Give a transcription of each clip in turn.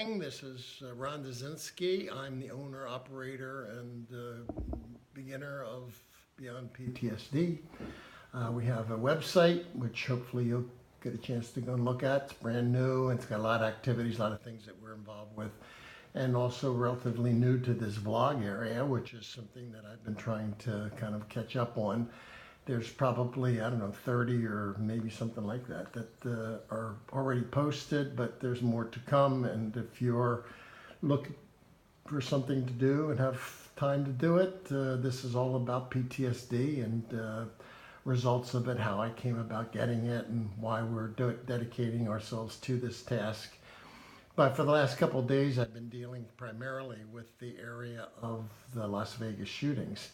morning. This is Ron Dzinski. I'm the owner, operator, and beginner of Beyond PTSD. We have a website, which hopefully you'll get a chance to go and look at. It's brand new, and it's got a lot of activities, a lot of things that we're involved with. And also relatively new to this vlog area, which is something that I've been trying to kind of catch up on. There's probably, I don't know, 30 or maybe something like that are already posted, but there's more to come. And if you're looking for something to do and have time to do it, this is all about PTSD and results of it, how I came about getting it, and why we're dedicating ourselves to this task. But for the last couple of days, I've been dealing primarily with the area of the Las Vegas shootings.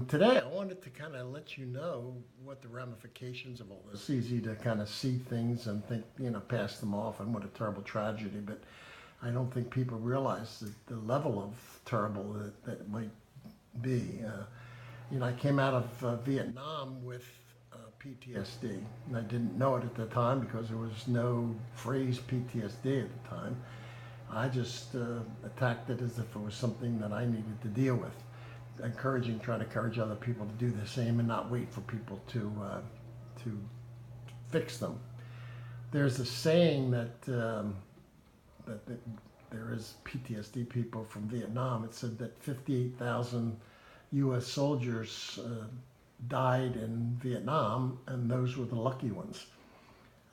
Today, I wanted to kind of let you know what the ramifications of all this. It's easy to kind of see things and think, pass them off, and what a terrible tragedy. But I don't think people realize the level of terrible that might be. I came out of Vietnam with PTSD, and I didn't know it at the time because there was no phrase PTSD at the time. I just attacked it as if it was something that I needed to deal with. Trying to encourage other people to do the same and not wait for people to fix them. There's a saying that there is PTSD people from Vietnam. It said that 58,000 U.S. soldiers died in Vietnam, and those were the lucky ones.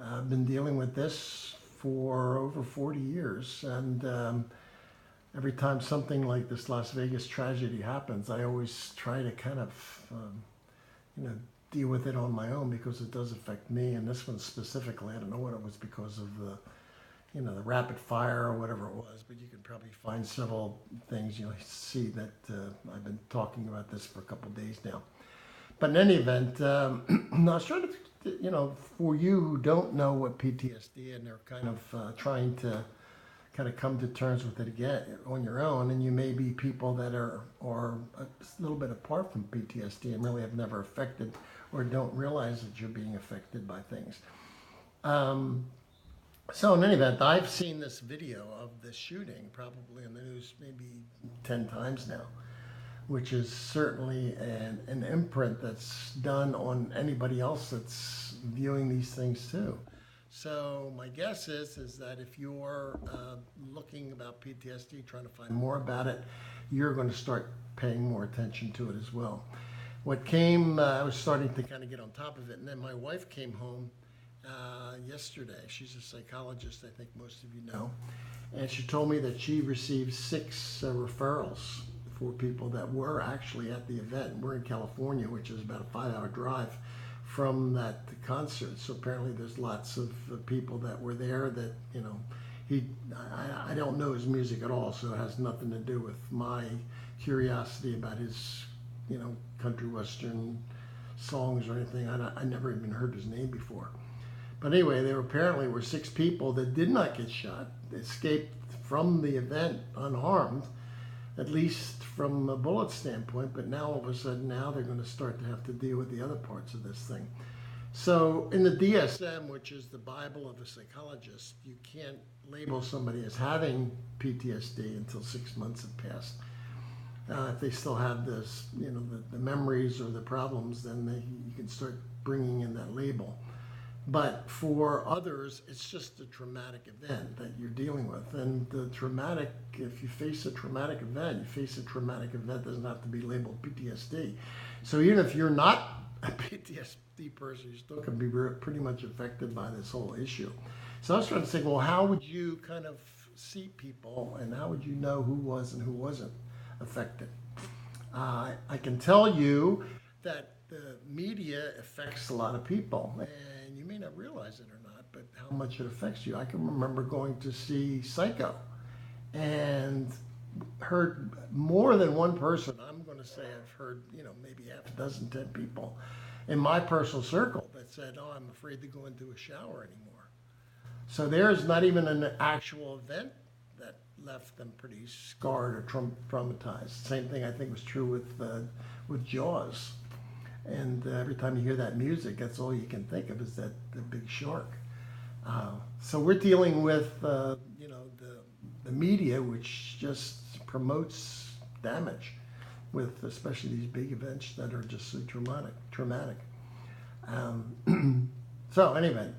I've been dealing with this for over 40 years, and every time something like this Las Vegas tragedy happens, I always try to kind of, deal with it on my own, because it does affect me. And this one specifically, I don't know what it was because of the rapid fire or whatever it was, but you can probably find several things. You'll see that I've been talking about this for a couple of days now. But in any event, I was trying to, for you who don't know what PTSD, and they're kind of trying to come to terms with it again on your own, and you may be people that are a little bit apart from PTSD and really have never affected or don't realize that you're being affected by things. So in any event, I've seen this video of this shooting probably in the news maybe 10 times now, which is certainly an imprint that's done on anybody else that's viewing these things too. So my guess is that if you're looking about PTSD, trying to find more about it, you're going to start paying more attention to it as well. I was starting to kind of get on top of it, and then my wife came home yesterday. She's a psychologist, I think most of you know, and she told me that she received 6 referrals for people that were actually at the event. We're in California, which is about a 5-hour drive from that concert. So apparently there's lots of people that were there that, I don't know his music at all, so it has nothing to do with my curiosity about his, country western songs or anything. I never even heard his name before. But anyway, there apparently were 6 people that did not get shot, escaped from the event unharmed, at least from a bullet standpoint, but now all of a sudden they're going to start to have to deal with the other parts of this thing. So in the DSM, which is the Bible of a psychologist, you can't label somebody as having PTSD until 6 months have passed. If they still have this, the memories or the problems, then you can start bringing in that label. But for others, it's just a traumatic event that you're dealing with. And if you face a traumatic event, doesn't have to be labeled PTSD. So even if you're not a PTSD person, you still can be pretty much affected by this whole issue. So I was trying to say, well, how would you kind of see people, and how would you know who was and who wasn't affected? I can tell you that the media affects a lot of people, and you may not realize it or not, but how much it affects you. I can remember going to see Psycho and heard more than one person. I'm going to say I've heard, maybe half a dozen, 10 people in my personal circle that said, oh, I'm afraid to go into a shower anymore. So there's not even an actual event that left them pretty scarred or traumatized. Same thing I think was true with Jaws. And every time you hear that music, that's all you can think of is the big shark. So we're dealing with, the media, which just promotes damage with especially these big events that are just so traumatic. So anyway,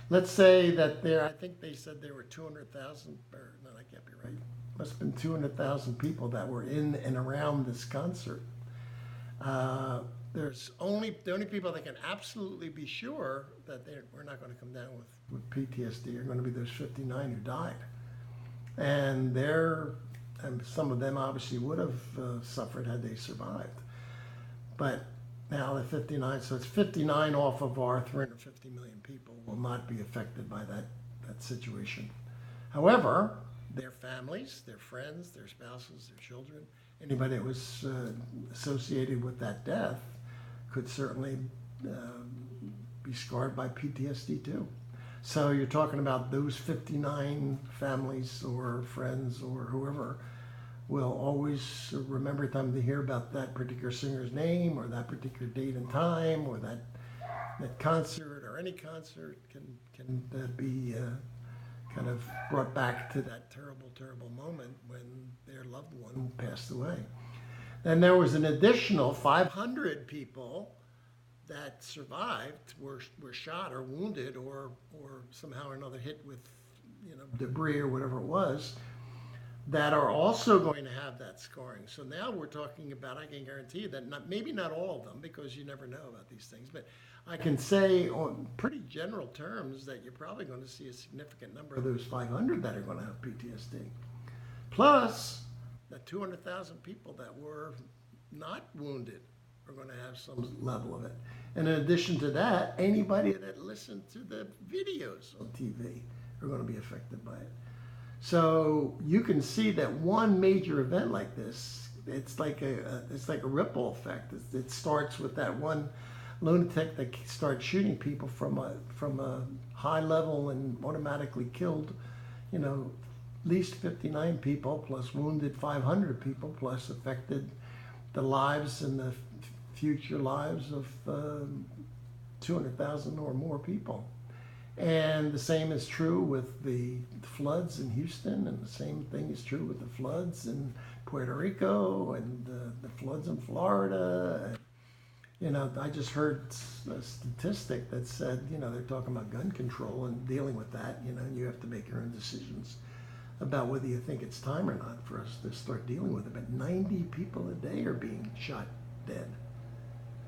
let's say that I think they said there were 200,000, or no, that can't be right. Must have been 200,000 people that were in and around this concert. The only people that can absolutely be sure that we're not going to come down with PTSD are going to be those 59 who died. And some of them obviously would have suffered had they survived. But now the 59, so it's 59 off of our 350 million people will not be affected by that situation. However, their families, their friends, their spouses, their children, anybody that was associated with that death could certainly be scarred by PTSD too. So you're talking about those 59 families or friends or whoever will always remember time to hear about that particular singer's name or that particular date and time or that concert or any concert can be kind of brought back to that terrible moment when their loved one passed away. And there was an additional 500 people that survived, were shot or wounded or somehow or another hit with debris or whatever it was, that are also going to have that scarring. So now we're talking about, I can guarantee you that maybe not all of them, because you never know about these things, but I can say on pretty general terms that you're probably going to see a significant number of those 500 that are going to have PTSD. Plus, the 200,000 people that were not wounded are going to have some level of it. And in addition to that, anybody that listened to the videos on TV are going to be affected by it. So you can see that one major event like this, it's like a ripple effect. It starts with that one lunatic that starts shooting people from a high level and automatically killed, at least 59 people, plus wounded 500 people, plus affected the lives and the future lives of 200,000 or more people. And the same is true with the floods in Houston, and the same thing is true with the floods in Puerto Rico and the floods in Florida. I just heard a statistic that said, they're talking about gun control and dealing with that, and you have to make your own decisions about whether you think it's time or not for us to start dealing with it. But 90 people a day are being shot dead.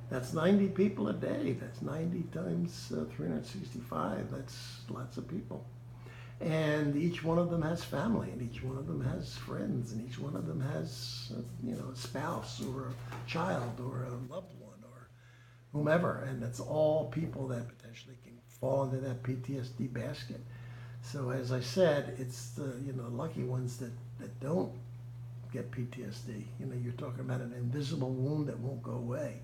That's 90 people a day. That's 90 times 365. That's lots of people. And each one of them has family, and each one of them has friends, and each one of them has, a spouse or a child or a loved one or whomever. And it's all people that potentially can fall into that PTSD basket. So as I said, it's the lucky ones that don't get PTSD. You're talking about an invisible wound that won't go away.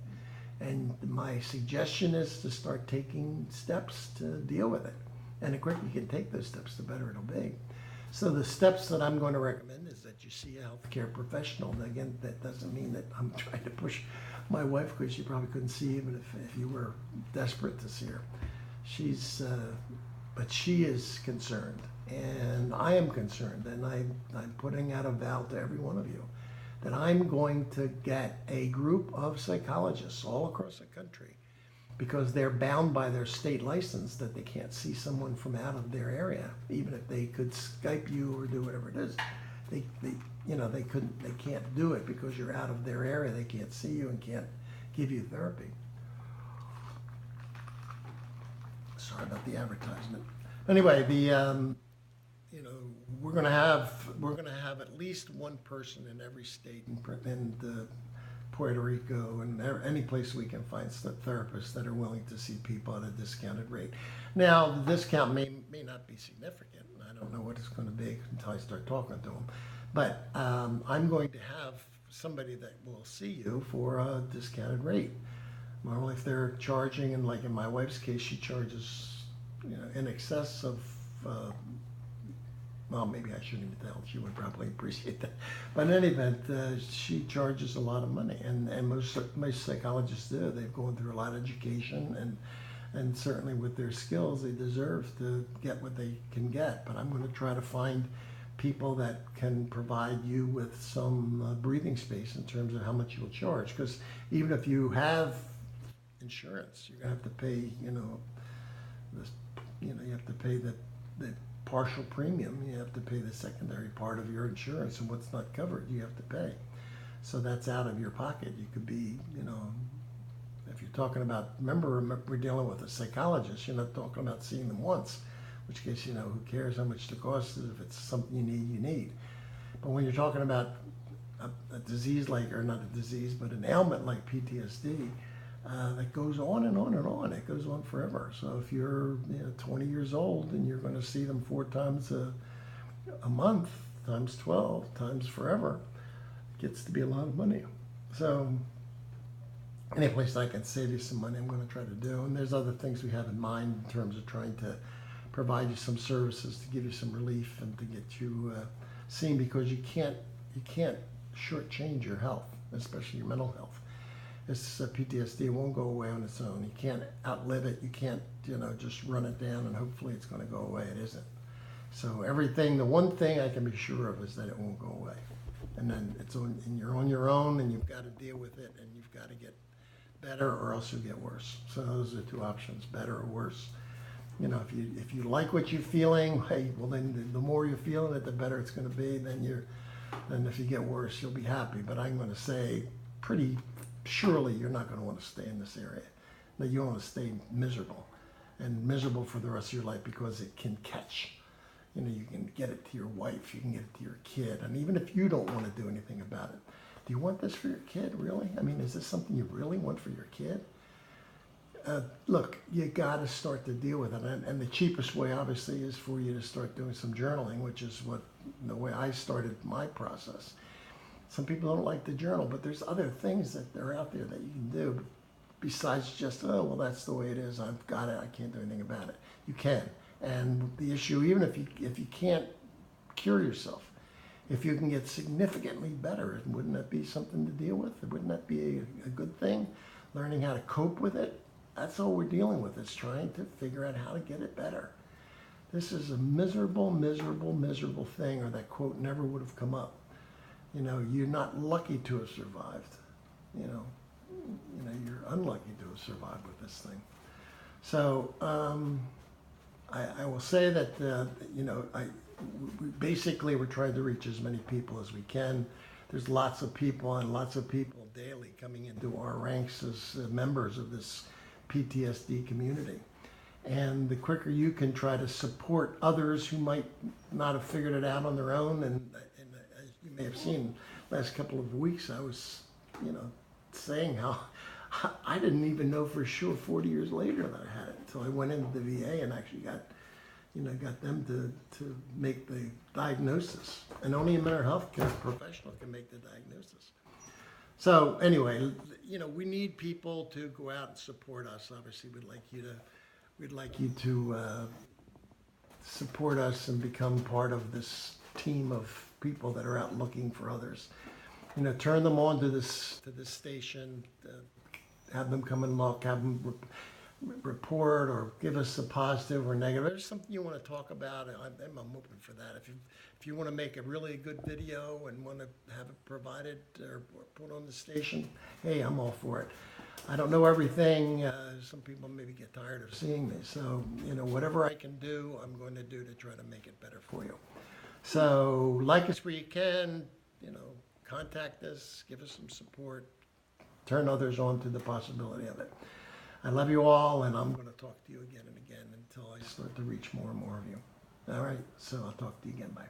And my suggestion is to start taking steps to deal with it. And the quicker you can take those steps, the better it'll be. So the steps that I'm going to recommend is that you see a healthcare professional. And again, that doesn't mean that I'm trying to push my wife, because she probably couldn't see even if you were desperate to see her. But she is concerned, and I am concerned, and I'm putting out a vow to every one of you that I'm going to get a group of psychologists all across the country, because they're bound by their state license that they can't see someone from out of their area, even if they could Skype you or do whatever it is. They can't do it because you're out of their area. They can't see you and can't give you therapy. Sorry about the advertisement. Anyway, we're going to have at least one person in every state in Puerto Rico and any place we can find therapists that are willing to see people at a discounted rate. Now, the discount may not be significant. I don't know what it's going to be until I start talking to them. But I'm going to have somebody that will see you for a discounted rate. Normally, if they're charging, and like in my wife's case, she charges in excess of, well, maybe I shouldn't even tell. She would probably appreciate that. But in any event, she charges a lot of money, and most psychologists do. They've gone through a lot of education, And certainly with their skills, they deserve to get what they can get. But I'm going to try to find people that can provide you with some breathing space in terms of how much you'll charge. Because even if you have insurance, you're going to have to pay, this, you have to pay the partial premium. You have to pay the secondary part of your insurance, and what's not covered, you have to pay. So that's out of your pocket. You could be, if you're talking about, remember we're dealing with a psychologist. You're not talking about seeing them once, in which case, who cares how much the cost is. If it's something you need, you need. But when you're talking about a disease like, or not a disease, but an ailment like PTSD, that goes on and on and on. It goes on forever. So if you're 20 years old and you're going to see them 4 times a month, times 12, times forever, it gets to be a lot of money. So any place I can save you some money, I'm going to try to do. And there's other things we have in mind in terms of trying to provide you some services to give you some relief and to get you seen, because you can't shortchange your health, especially your mental health. This PTSD won't go away on its own. You can't outlive it. You can't, just run it down and hopefully it's going to go away. It isn't. So the one thing I can be sure of is that it won't go away. And then and you're on your own, and you've got to deal with it, and you've got to get better, or else you'll get worse. So those are 2 options: better or worse. If you like what you're feeling, hey, well then the more you're feeling it, the better it's going to be. Then if you get worse, you'll be happy. But I'm going to say pretty surely you're not going to want to stay in this area. That you want to stay miserable, and miserable for the rest of your life, because it can catch. You can get it to your wife, you can get it to your kid, and even if you don't want to do anything about it, do you want this for your kid, really? I mean, is this something you really want for your kid? Look, you got to start to deal with it, and the cheapest way, obviously, is for you to start doing some journaling, which is the way I started my process. Some people don't like to journal, but there's other things that are out there that you can do besides just, oh, well, that's the way it is. I've got it. I can't do anything about it. You can. And the issue, even if you can't cure yourself, if you can get significantly better, wouldn't that be something to deal with? Wouldn't that be a good thing? Learning how to cope with it, that's all we're dealing with. It's trying to figure out how to get it better. This is a miserable, miserable, miserable thing, or that quote never would have come up. You're not lucky to have survived. You're unlucky to have survived with this thing. So I will say that basically we're trying to reach as many people as we can. There's lots of people daily coming into our ranks as members of this PTSD community. And the quicker you can try to support others who might not have figured it out on their own, and as you may have seen last couple of weeks, I was, saying how I didn't even know for sure 40 years later that I had it until I went into the VA and actually got them to make the diagnosis. And only a mental health care professional can make the diagnosis. So anyway, we need people to go out and support us. Obviously, we'd like you to support us and become part of this team of people that are out looking for others. Turn them on to this station, have them come and look, have them report or give us a positive or negative. If there's something you want to talk about, I'm open for that. If you want to make a really good video and want to have it provided or put on the station, hey, I'm all for it. I don't know everything. Some people maybe get tired of seeing me. So, whatever I can do, I'm going to do to try to make it better for you. So, like us where you can, contact us, give us some support, turn others on to the possibility of it. I love you all, and I'm going to talk to you again and again until I start to reach more and more of you. All right, so I'll talk to you again. Bye.